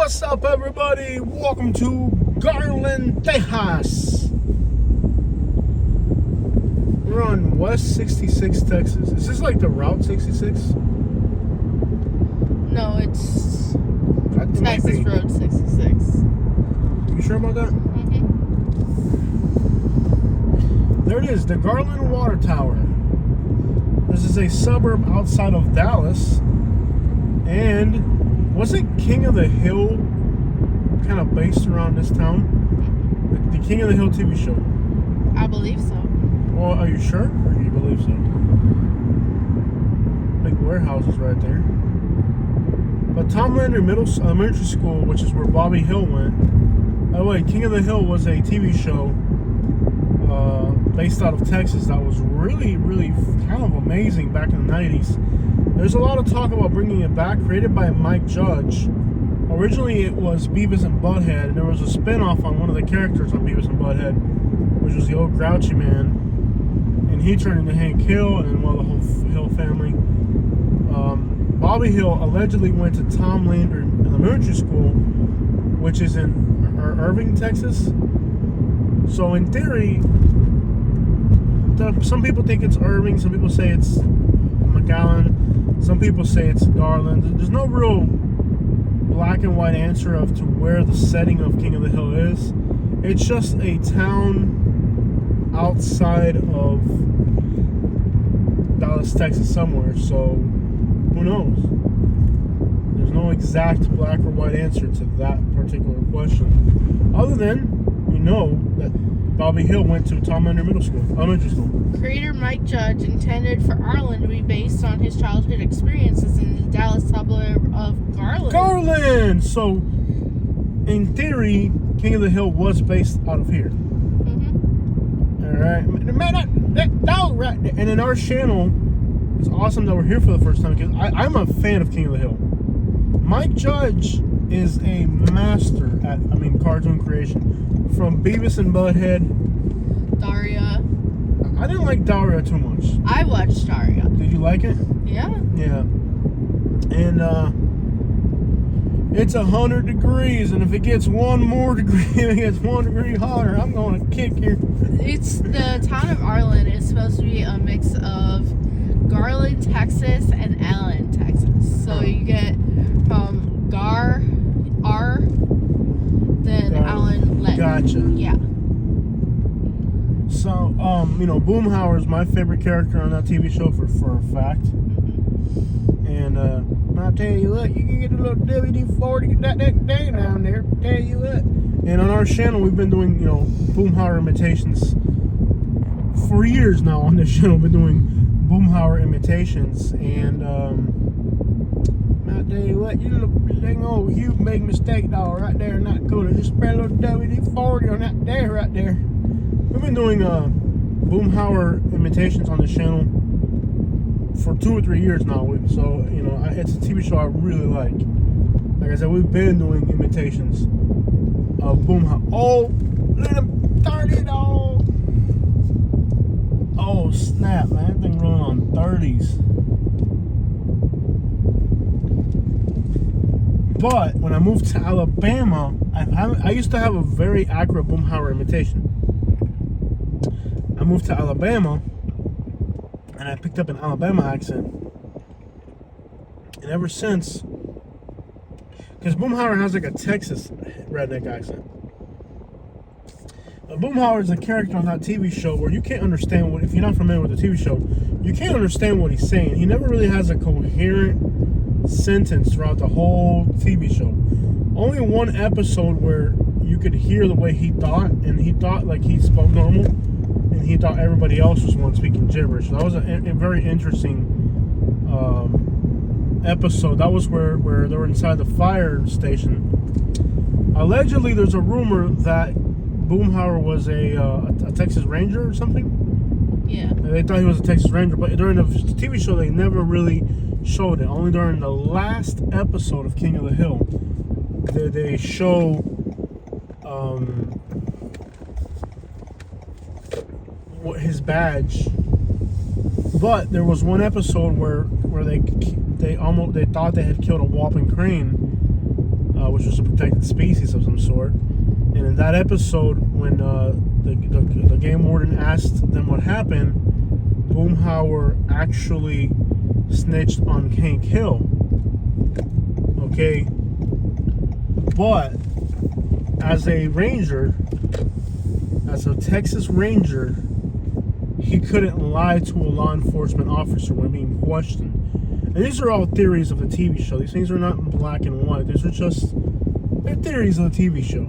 What's up, everybody? Welcome to Garland Texas. We're on West 66, Texas. Is this like the Route 66? No, it's It might Texas be. Road 66. You sure about that? Mm-hmm. There it is, the Garland Water Tower. This is a suburb outside of Dallas. And wasn't King of the Hill kind of based around this town? The King of the Hill TV show. I believe so. Well, are you sure? Or do you believe so? Big warehouses right there. But Tom Lander Elementary School, which is where Bobby Hill went. By the way, King of the Hill was a TV show based out of Texas that was really, really kind of amazing back in the 90s. There's a lot of talk about bringing it back, created by Mike Judge. Originally, it was Bevis and Butthead, and there was a spin-off on one of the characters on Bevis and Butthead, which was the old grouchy man. And he turned into Hank Hill, and then the whole Hill family. Bobby Hill allegedly went to Tom Lander Elementary School, which is in Irving, Texas. So in theory, some people think it's Irving, some people say it's McAllen, some people say it's Garland. There's no real black and white answer of to where the setting of King of the Hill is. It's just a town outside of Dallas, Texas somewhere, so who knows? There's no exact black or white answer to that particular question, other than we know that Bobby Hill went to Tom Lander Elementary School. Creator Mike Judge intended for Ireland to be based on his childhood experiences in the Dallas suburb of Garland. Garland! So, in theory, King of the Hill was based out of here. Mm-hmm. Alright. Man, that dog right there. And in our channel, it's awesome that we're here for the first time because I'm a fan of King of the Hill. Mike Judge is a master at, cartoon creation. From Bevis and Butthead. Daria. I didn't like Daria too much. I watched Daria. Did you like it? Yeah. Yeah. And it's 100 degrees, and if it gets one more degree, if it gets 1 degree hotter, I'm going to kick you. It's the town of Ireland is supposed to be a mix of Garland, Texas, and Allen, Texas. So you get then Allen, Len. Gotcha. Yeah. So, Boomhauer is my favorite character on that TV show for a fact. And I'll tell you what, you can get a little WD-40 that day down there. Tell you what. And on our channel, we've been doing Boomhauer imitations for years now. On this channel, we've been doing Boomhauer imitations, and I'll tell you what, you little dang old huge big mistake dog right there in that cooler. Just spray a little WD-40 on that there right there. We've been doing Boomhauer imitations on this channel for 2 or 3 years now. So it's a TV show I really like. Like I said, we've been doing imitations of Boomhauer. Oh, look at him, 30 dog. Oh snap, man! That thing rolling on 30s. But when I moved to Alabama, I used to have a very accurate Boomhauer imitation. I moved to Alabama, and I picked up an Alabama accent. And ever since, because Boomhauer has like a Texas redneck accent. Boomhauer is a character on that TV show where you can't understand if you're not familiar with the TV show, you can't understand what he's saying. He never really has a coherent sentence throughout the whole TV show. Only one episode where you could hear the way he thought, and he thought like he spoke normal, and he thought everybody else was one speaking gibberish. So that was a very interesting episode. That was where they were inside the fire station. Allegedly, there's a rumor that Boomhauer was a Texas Ranger or something. Yeah. They thought he was a Texas Ranger, but during the TV show, they never really showed it. Only during the last episode of King of the Hill, they show his badge. But there was one episode where they thought they had killed a whopping crane which was a protected species of some sort. And in that episode, when the game warden asked them what happened, Boomhauer actually snitched on Hank Hill. Okay, but as a ranger, as a Texas Ranger, he couldn't lie to a law enforcement officer when being questioned. And these are all theories of the TV show. These things are not in black and white. These are just they're theories of the TV show.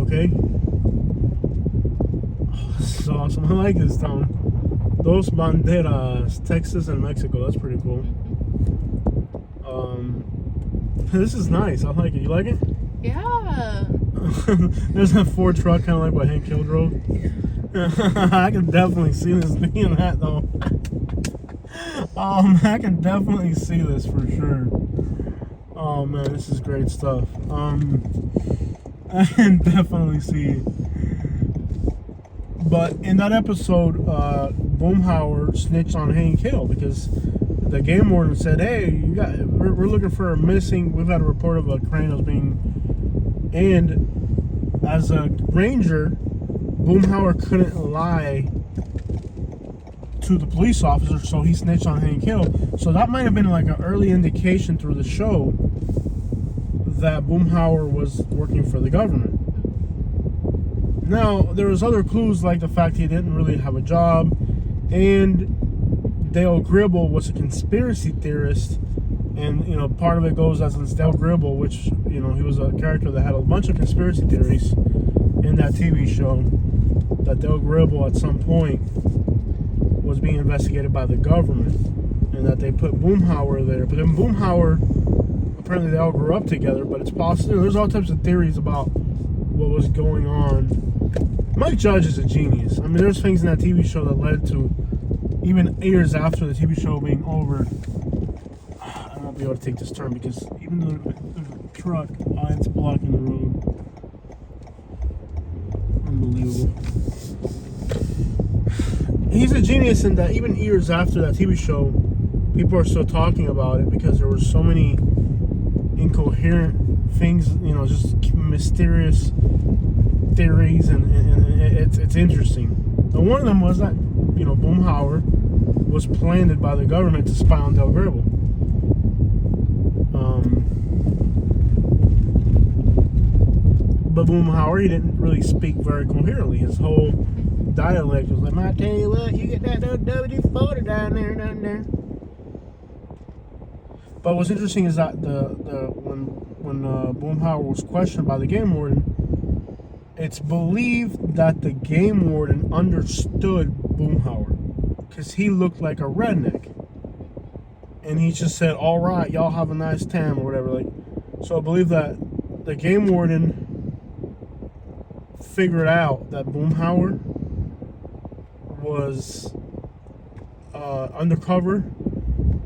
Okay? Oh, this is awesome. I like this town. Dos Banderas, Texas and Mexico. That's pretty cool. This is nice. I like it. You like it? Yeah. There's that Ford truck kind of like what Hank Hill drove. I can definitely see this being that though. I can definitely see this for sure. Oh man, this is great stuff. I can definitely see. But in that episode, Boomhauer snitched on Hank Hill because the game warden said, "Hey, we're looking for a missing. We've had a report of a crane that's being." And as a ranger, Boomhauer couldn't lie to the police officer, so he snitched on Hank Hill. So that might have been like an early indication through the show that Boomhauer was working for the government. Now, there was other clues like the fact he didn't really have a job, and Dale Gribble was a conspiracy theorist, and part of it goes as Dale Gribble, which he was a character that had a bunch of conspiracy theories in that TV show. That Dale Gribble at some point was being investigated by the government, and that they put Boomhauer there. But then Boomhauer, apparently they all grew up together. But it's possible there's all types of theories about what was going on. Mike Judge is a genius. I mean, there's things in that TV show that led to, even years after the TV show being over, I won't be able to take this turn because even though there's a truck, it's blocking the road. Unbelievable. He's a genius in that even years after that TV show, people are still talking about it because there were so many incoherent things, just mysterious theories, and it's interesting. And one of them was that Boomhauer was planted by the government to spy on Del Gribble. But Boomhauer, he didn't really speak very coherently. His whole dialect was like, "I tell you what, you get that WD-40 down there." But what's interesting is that when Boomhauer was questioned by the game warden, it's believed that the game warden understood Boomhauer because he looked like a redneck, and he just said, "All right, y'all have a nice time," or whatever. So I believe that the game warden figured out that Boomhauer was undercover,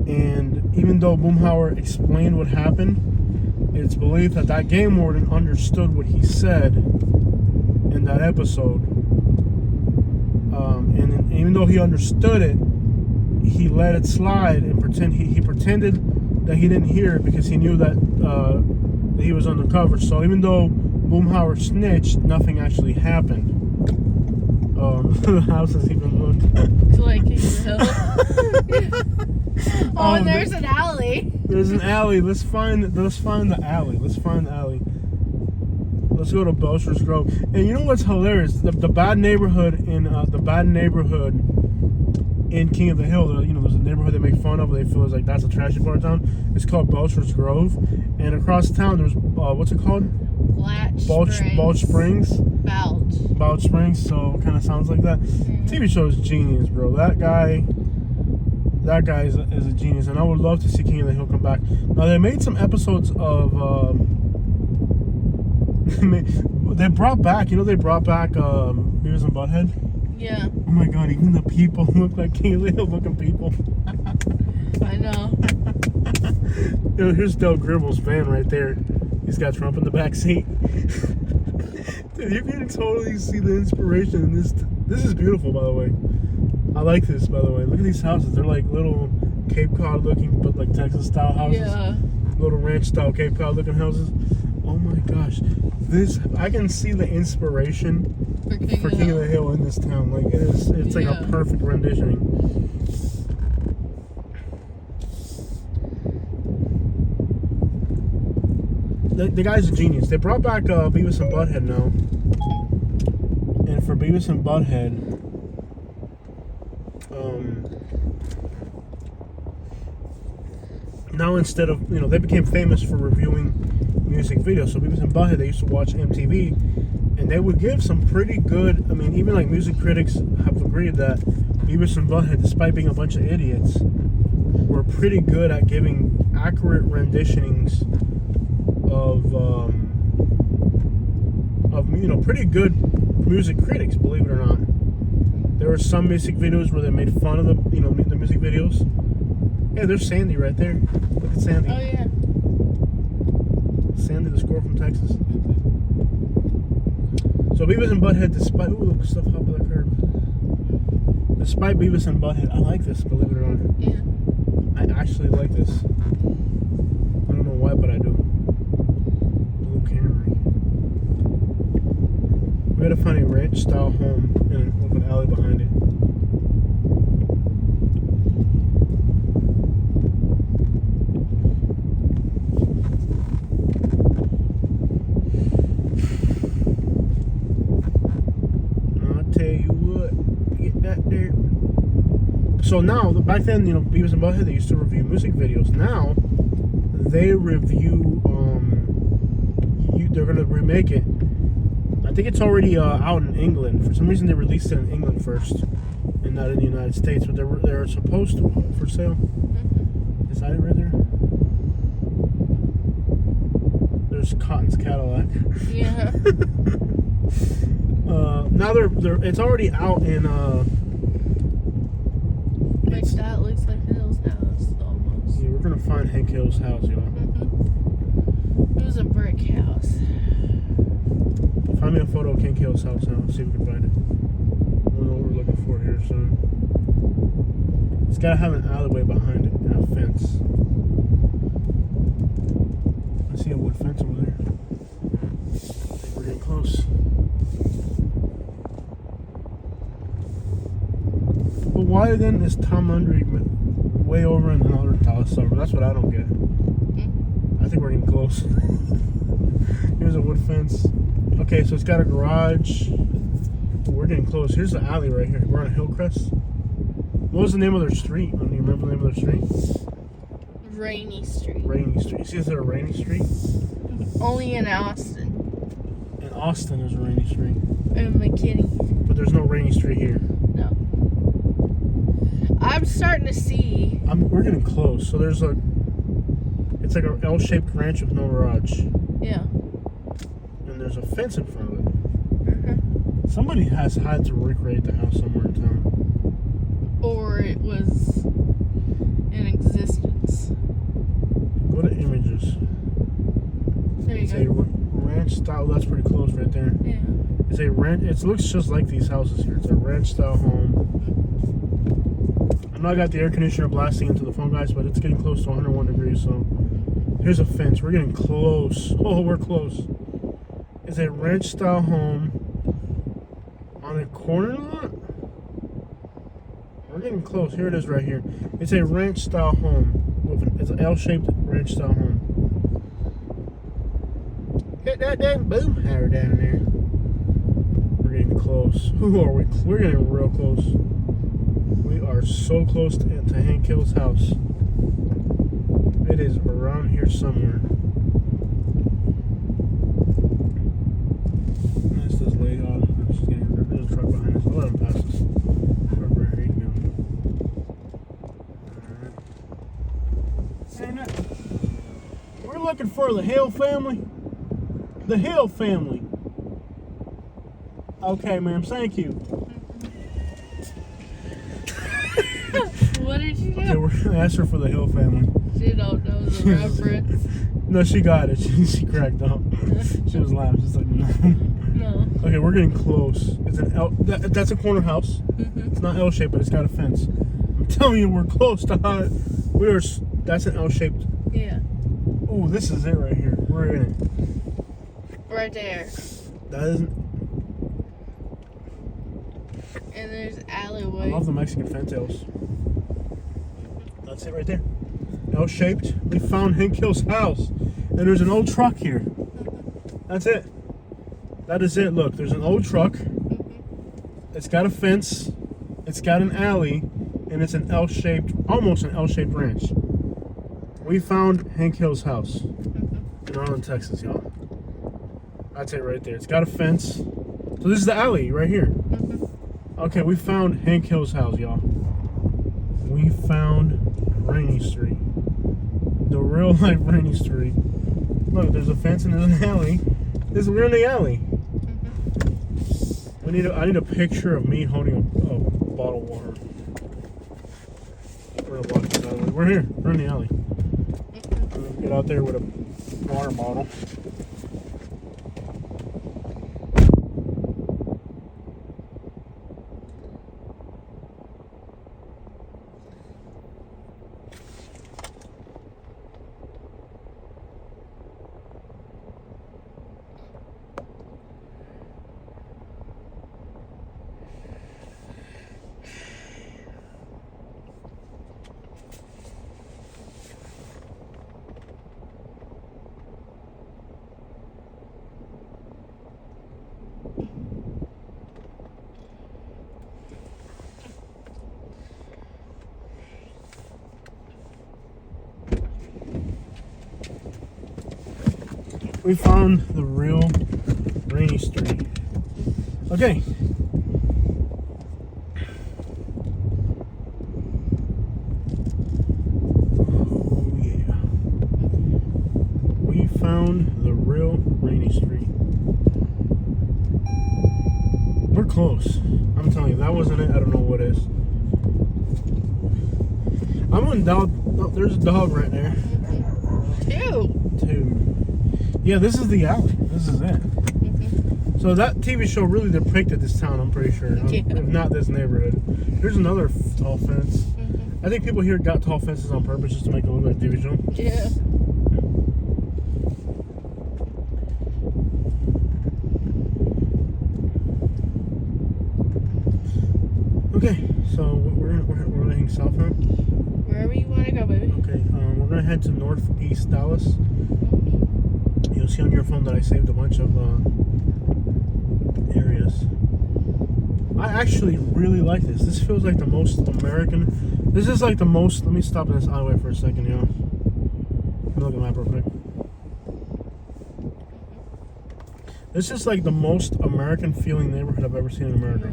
and even though Boomhauer explained what happened, it's believed that game warden understood what he said in that episode, and even though he understood it, he let it slide and he pretended that he didn't hear it because he knew that he was undercover. So even though Boomhauer snitched, nothing actually happened. The houses even look like King Hill. And there's an alley. There's an alley. Let's find the alley. Let's go to Belcher's Grove. And you know what's hilarious? The bad neighborhood in King of the Hill. There's a neighborhood they make fun of. They feel like that's a trashy part of town. It's called Belcher's Grove. And across town, there's what's it called? Balch Springs. Balch Springs. So it kind of sounds like that. Mm-hmm. TV show is genius, bro. That guy is a genius, and I would love to see King of the Hill come back. Now they made some episodes of. They brought back Bevis and Butthead. Yeah. Oh my God! Even the people look like King of the Hill looking people. I know. Here's Del Gribble's van right there. He's got Trump in the back seat. Dude, you can totally see the inspiration in this. This is beautiful, by the way. I like this, by the way. Look at these houses. They're like little Cape Cod looking, but like Texas style houses. Yeah. little ranch style Cape Cod looking houses. Oh my gosh, I can see the inspiration for King of the Hill in this town. Like it's like a perfect renditioning. The guy's a genius. They brought back Bevis and Butthead now, and for Bevis and Butthead, now instead of they became famous for reviewing music videos. So Beavis and Butthead, they used to watch MTV, and they would give some pretty good. I mean, even like music critics have agreed that Beavis and Butthead, despite being a bunch of idiots, were pretty good at giving accurate renditionings of pretty good music critics. Believe it or not, there were some music videos where they made fun of the music videos. Yeah, there's Sandy right there. Look at Sandy. Oh yeah. Sandy, the squirrel from Texas. So Beavis and Butthead, despite look, stuff up on the curb. Despite Beavis and Butthead, I like this. Believe it or not. Yeah. I actually like this. I don't know why, but I do. Blue Camry. We gotta find a ranch style home and with an alley behind it. So now, back then, Beavis and Butthead, they used to review music videos. Now, they review, they're going to remake it. I think it's already out in England. For some reason, they released it in England first, and not in the United States. But they're supposed to, for sale. Is that it right there? There's Cotton's Cadillac. Yeah. Now it's already out in, Like that looks like Hill's house almost. Yeah, we're gonna find Hank Hill's house, y'all. It was a brick house. Find me a photo of Hank Hill's house now. See if we can find it. We'll know what we're looking for here soon. It's gotta have an alleyway behind it and a fence. I see a wood fence over there. I think we're getting close. But why then is Tom Landry way over in another Dallas suburb? That's what I don't get. I think we're getting close. Here's a wood fence. Okay, so it's got a garage. We're getting close. Here's the alley right here. We're on Hillcrest. What was the name of their street? Do you remember the name of their street? Rainy Street. Rainy Street. See, is there a Rainy Street? Only in Austin. In Austin, there's a Rainy Street. And McKinney. But there's no Rainy Street here. No. I'm starting to see. We're getting close. So there's it's like an L-shaped ranch with no garage. Yeah. And there's a fence in front of it. Somebody has had to recreate the house somewhere in town. Or it was in existence. Go to images. There you It's go. a ranch style. That's pretty close right there. Yeah. It's a ranch. It looks just like these houses here. It's a ranch style home. I know I got the air conditioner blasting into the phone, guys, but it's getting close to 101 degrees. So here's a fence. We're getting close. Oh, we're close. It's a ranch style home on a corner lot. We're getting close. Here it is right here. It's a ranch style home. It's an L-shaped ranch style home. Hit that damn boom tower down there. We're getting close. Who are we? We're getting real close. We are so close to Hank Hill's house. It is around here somewhere. That's this lady. Oh, she's getting hurt. There's a truck behind us. I'll let him pass us. Truck right here. You can go. Alright. We're looking for the Hill family. The Hill family. Okay, ma'am. Thank you. What did you do? Okay, we're gonna ask her for the Hill family. She don't know the reference. No, she got it. She cracked up. She was laughing. She's like, no. No. Okay, we're getting close. It's an L. That's a corner house. It's not L-shaped, but it's got a fence. I'm telling you, we're close to how. That's an L-shaped. Yeah. Oh, this is it right here. We're in it. Right there. That isn't. And there's I alleyway. love the Mexican fantails. That's it right there. L-shaped. We found Hank Hill's house. And there's an old truck here. That's it. That is it. Look, there's an old truck. It's got a fence. It's got an alley. And it's an L-shaped, almost an L-shaped ranch. We found Hank Hill's house in Garland, Texas, y'all. That's it right there. It's got a fence. So this is the alley right here. Okay, we found Hank Hill's house, y'all. We found Rainy Street. The real life Rainy Street. Look, there's a fence and there's an alley. We're in the alley. I need a picture of me holding a bottle of water. We're gonna walk this alley. We're here. We're in the alley. Get out there with a water bottle. We found the real Rainy Street. Okay. Oh yeah. We found the real Rainy Street. We're close. I'm telling you, that wasn't it. I don't know what is. I'm on dog. Oh, there's a dog right there. Two. Yeah, this is the alley. This is it. So that TV show really depicted this town, I'm pretty sure. If not this neighborhood. Here's another tall fence. I think people here got tall fences on purpose just to make it look like a TV show. Yeah. Okay, so we're heading south now. Wherever you want to go, baby. Okay, we're gonna head to northeast Dallas. You'll see on your phone that I saved a bunch of areas. I actually really like this. This feels like the most American. This is like the most. Let me stop in this alleyway for a second, y'all. Let me look at the map real quick. This is like the most American feeling neighborhood I've ever seen in America.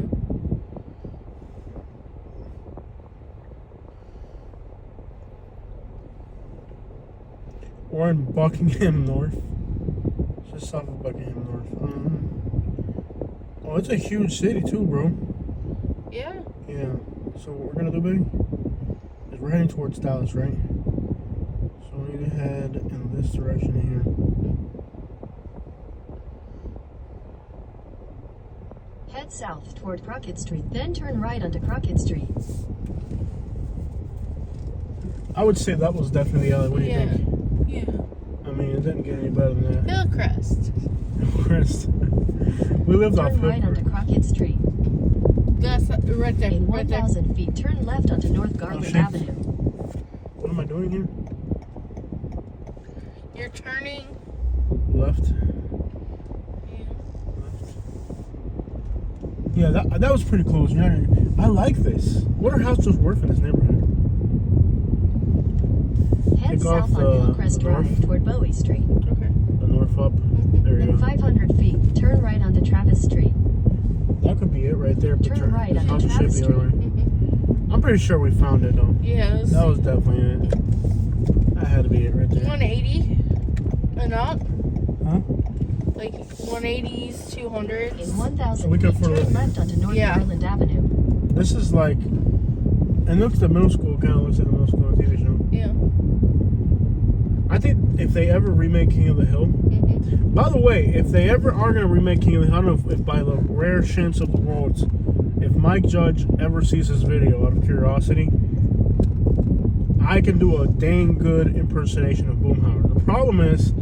We're in Buckingham North. Just south of Buckingham North. Oh, it's a huge city too, bro. Yeah. Yeah. So what we're gonna do, baby, is we're heading towards Dallas, right? So we need to head in this direction here. Head south toward Crockett Street, then turn right onto Crockett Street. I would say that was definitely the alley. What do you think? Yeah. I mean, it didn't get any better than that. Hillcrest. Hillcrest. We lived off Turn right Hillcrest. onto Crockett Street. That's right there. In Right there. 1,000 feet, turn left onto North Garland shit. Avenue. What am I doing here? You're turning. Left. Yeah. Yeah, that was pretty close. You know, I like this. What are houses worth in this neighborhood? Head Take off south on Hillcrest the north. Drive toward Bowie Street. Okay. The north up. There you In go. 500 feet, turn right onto Travis Street. That could be it right there. But Turn right this onto house is Travis shaped the other way. I'm pretty sure we found it though. Yeah. That was definitely it. That had to be it right there. 180 and up. Huh? Like 180s, 200s. In 1,000 We can feet, afford turn it. left onto North Yeah. Garland Avenue. This is like, and looks at the middle school. Kind of looks like the middle school on TV show. Yeah. I think if they ever remake King of the Hill. By the way, if they ever are gonna remake King of the Hill, I don't know if by the rare chance of the world, if Mike Judge ever sees this video out of curiosity, I can do a dang good impersonation of Boomhauer. The problem is,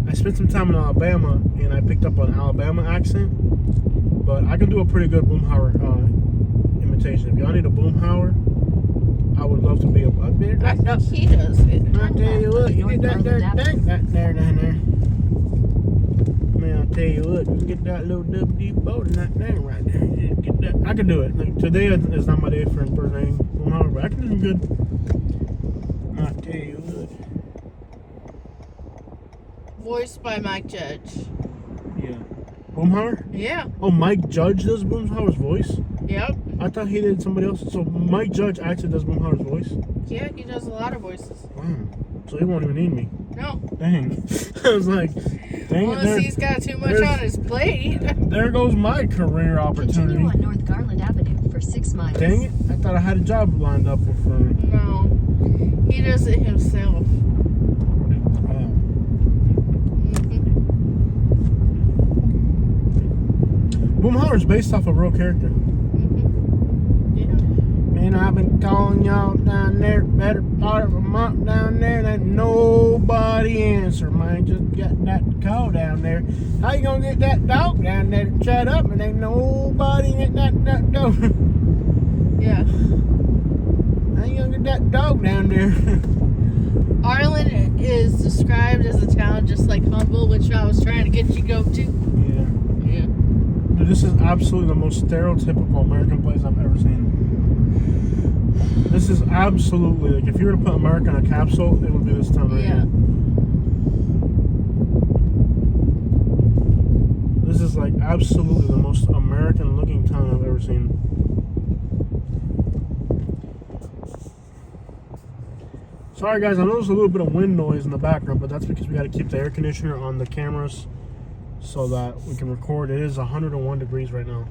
I spent some time in Alabama and I picked up an Alabama accent, but I can do a pretty good Boomhauer imitation. If y'all need a Boomhauer, I would love to be a. I think he does it. I'll tell you what, you get that there thing down there. Man, I'll tell you what, you get that little WD-40 that thing right there. You get that. I can do it. Like, today is not my day for impersonating Boomhauer, but I can do some good. I'll tell you what. Voiced by Mike Judge. Yeah. Boomhauer? Yeah. Oh, Mike Judge does Boomhauer's voice? Yep. I thought he did somebody else. So Mike Judge actually does Boomhauer's voice? Yeah, he does a lot of voices. Wow. So he won't even need me. No. Dang. I was like, dang it. Unless he's got too much on his plate. There goes my career opportunity. Continue on North Garland Avenue for 6 miles. Dang it. I thought I had a job lined up for me. No. He does it himself. Boomhauer's based off a real character. Yeah. Man, I've been calling y'all down there, better part of a month down there, and ain't nobody answer. Man, just got that call down there. How you gonna get that dog down there to shut up and ain't nobody at that door? Yeah. How you gonna get that dog down there? Arlen is described as a town just like Humble, which I was trying to get you to go to. Yeah. Yeah. Dude, this is absolutely the most stereotypical American place I've ever seen. This is absolutely, like, if you were to put America in a capsule, it would be this town right Yeah. here. This is, like, absolutely the most American-looking town I've ever seen. Sorry, guys, I know there's a little bit of wind noise in the background, but that's because we got to keep the air conditioner on the cameras so that we can record. It is 101 degrees right now.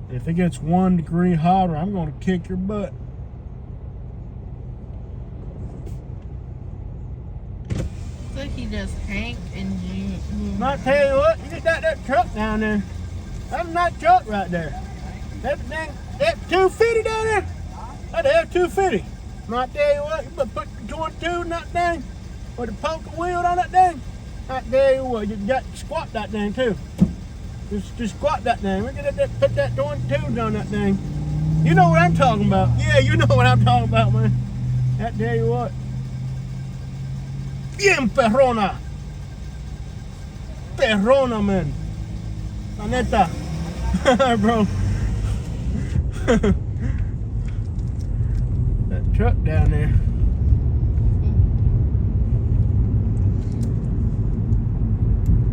And if it gets 1 degree hotter, I'm going to kick your butt. It's like he does Hank and June. Not tell you what, you get that truck down there. That's not truck right there. That 250 down there. That's F-250. Not tell you what, you better put the 22 in that thing. With the poker wheel on that thing. Not tell you what, you got to squat that thing too. Just squat that thing. Look at that, put that 22 on that thing. You know what I'm talking about. Yeah, you know what I'm talking about, man. That tell you what. Bien perrona. Perrona, man. La neta. Bro. That truck down there.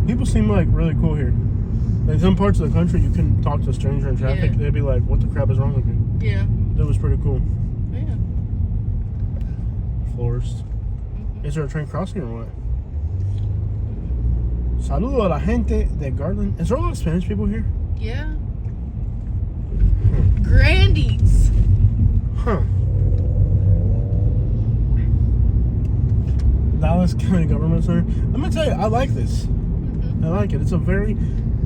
People seem like really cool here. Like some parts of the country, you can talk to a stranger in traffic. Yeah. They'd be like, "What the crap is wrong with you?" Yeah. That was pretty cool. Yeah. Florist. Is there a train crossing or what? Saludo a la gente de Garland. Is there a lot of Spanish people here? Yeah. Grandies. Huh. Dallas County Government Center. I'm gonna tell you, I like this. I like it. It's a very,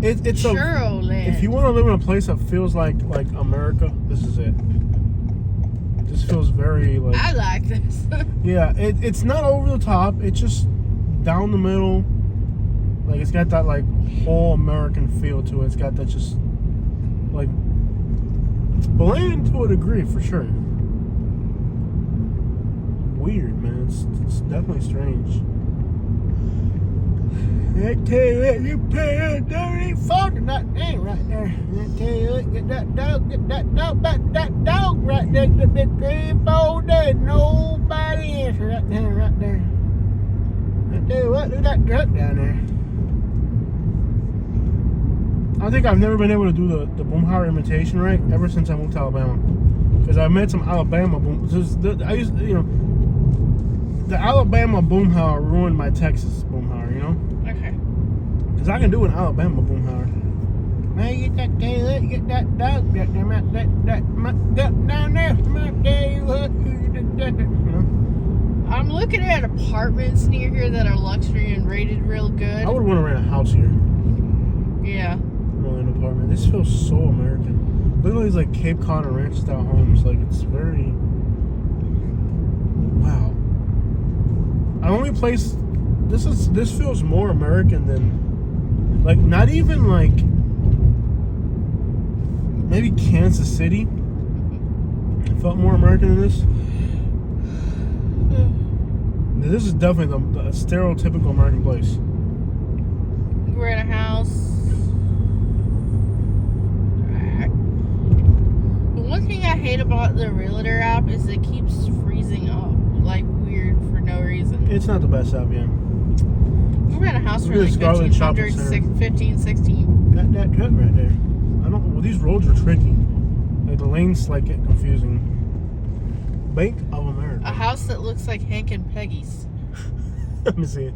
it's a. Churro land. If you want to live in a place that feels like America, this is it. It just feels very like. I like this. Yeah, it's not over the top. It's just down the middle. Like it's got that like whole American feel to it. It's got that just like it's bland to a degree for sure. Weird, man. It's definitely strange. I tell you what, you pay a dirty fuck that thing right there. I tell you what, get that dog right there. Get that 3-4 days. Nobody answer that thing right there. I tell you what, do that truck down there. I think I've never been able to do the Boomhauer imitation right ever since I moved to Alabama. Because I met some Alabama boom. I used, you know, the Alabama Boomhauer ruined my Texas Boomhauer, you know? Okay. Because I can do an Alabama Boomhauer. Man, you get that tail, you get that dog that down there. You know? I'm looking at apartments near here that are luxury and rated real good. I would want to rent a house here. Yeah. More than an apartment. This feels so American. Look at all these like Cape Cod and ranch style homes. Like it's very. Wow. The only place this feels more American than, like, not even like maybe Kansas City. It felt more American than this. This is definitely the stereotypical American place. We're in a house. The one thing I hate about the Realtor app is it keeps freezing up like weird for no reason. It's not the best app, yeah. We were in a house for Look at like this Garland 1500, 15, 16. That cut right there. I don't. Well, these roads are tricky. Like the lanes like get confusing. Bank of America. A house that looks like Hank and Peggy's. Let me see it.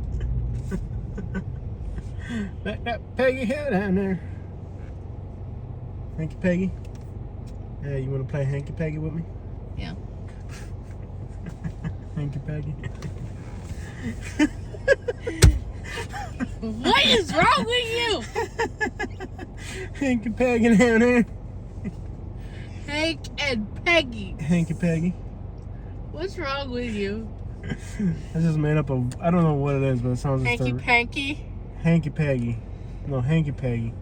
that Peggy Hill down there. Hanky Peggy. Hey, you want to play Hanky Peggy with me? Yeah. Hanky Peggy. What is wrong with you? Hanky Peggy down there. Hank and Peggy. Hanky Peggy. What's wrong with you? I just made up I don't know what it is, but it sounds just Hanky Panky. Hanky Peggy. No, Hanky Peggy.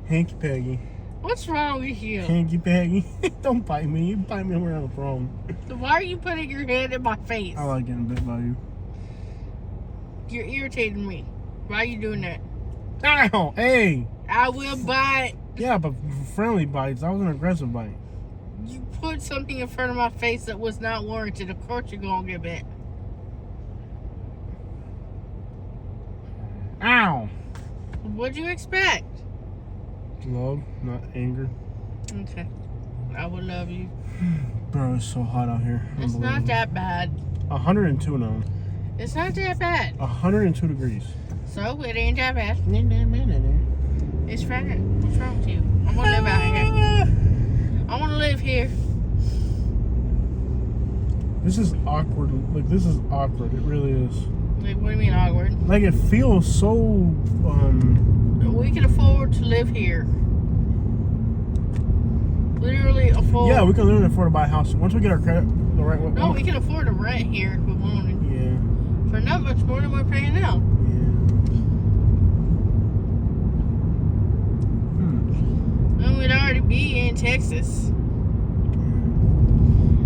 Hanky Peggy. What's wrong with you? Hanky Peggy. Don't bite me. You bite me where I'm from. So why are you putting your hand in my face? I like getting bit by you. You're irritating me. Why are you doing that? Ow! Hey! I will bite. Yeah, but friendly bites. That was an aggressive bite. You put something in front of my face that was not warranted. Of course you're gonna get bit. Ow! What'd you expect? Love, not anger. Okay. I will love you. Bro, it's so hot out here. It's not that bad. 102 now. It's not that bad. 102 degrees. So it ain't that bad. It's fine. What's wrong with you? I wanna live out here. I wanna live here. This is awkward. Like, this is awkward. It really is. Like, what do you mean awkward? Like, it feels so, We can afford to live here. Literally afford. yeah, we can literally afford to buy a house. Once we get our credit the right way. No, we can afford to rent here if we wanted. Yeah. For not much more than we're paying now. And we'd already be in Texas.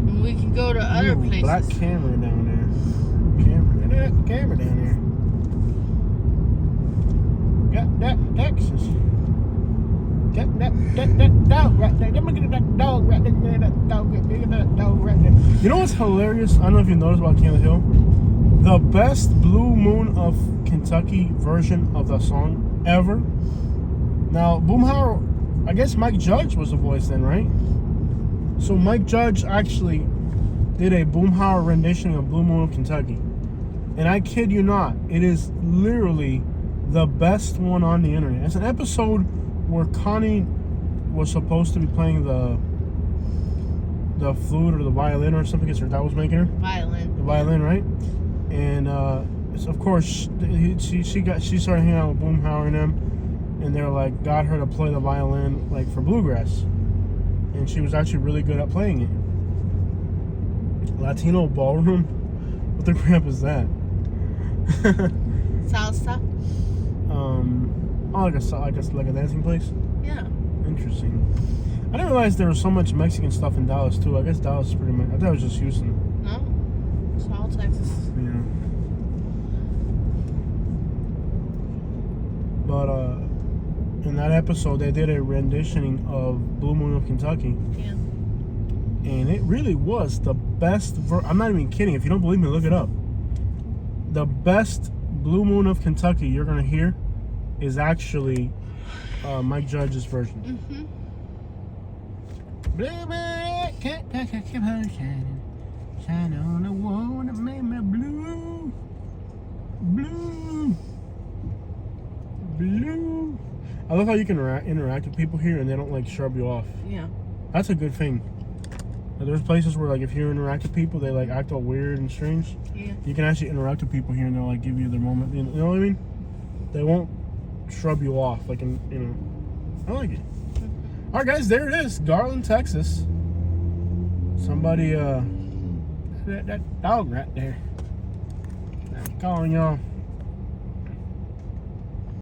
And we can go to other Ooh, places. Black camera down there. Camera down there. Got that Texas. Got that dog right there. Let me get that dog right there. Get that dog right there. You know what's hilarious? I don't know if you noticed about King of the Hill. The best Blue Moon of Kentucky version of the song ever. Now, Boomhauer, I guess Mike Judge was the voice then, right? So Mike Judge actually did a Boomhauer rendition of Blue Moon of Kentucky. And I kid you not, it is literally the best one on the internet. It's an episode where Connie was supposed to be playing the flute or the violin or something because her dad was making her. Violin. The violin, right? And of course she started hanging out with Boomhauer and them, and they're like got her to play the violin like for bluegrass, and she was actually really good at playing it. Latino ballroom? What the crap is that? Salsa. Like a dancing place. Yeah. Interesting. I didn't realize there was so much Mexican stuff in Dallas too. I guess Dallas is pretty much. I thought it was just Houston. No. It's all Texas. Yeah. But in that episode, they did a renditioning of Blue Moon of Kentucky. Yeah. And it really was the best. I'm not even kidding. If you don't believe me, look it up. The best Blue Moon of Kentucky you're gonna hear is actually Mike Judge's version. Mm-hmm. Bluebird, Kentucky, keep on shining, shine on the wall that made me blue, blue, blue. I love how you can interact with people here and they don't like shrub you off. Yeah. That's a good thing. There's places where like if you interact with people, they like act all weird and strange. Yeah. You can actually interact with people here and they'll like give you their moment. You know what I mean? They won't shrub you off. Like, I like it. All right, guys, there it is, Garland, Texas. Somebody, that dog right there. I'm calling y'all.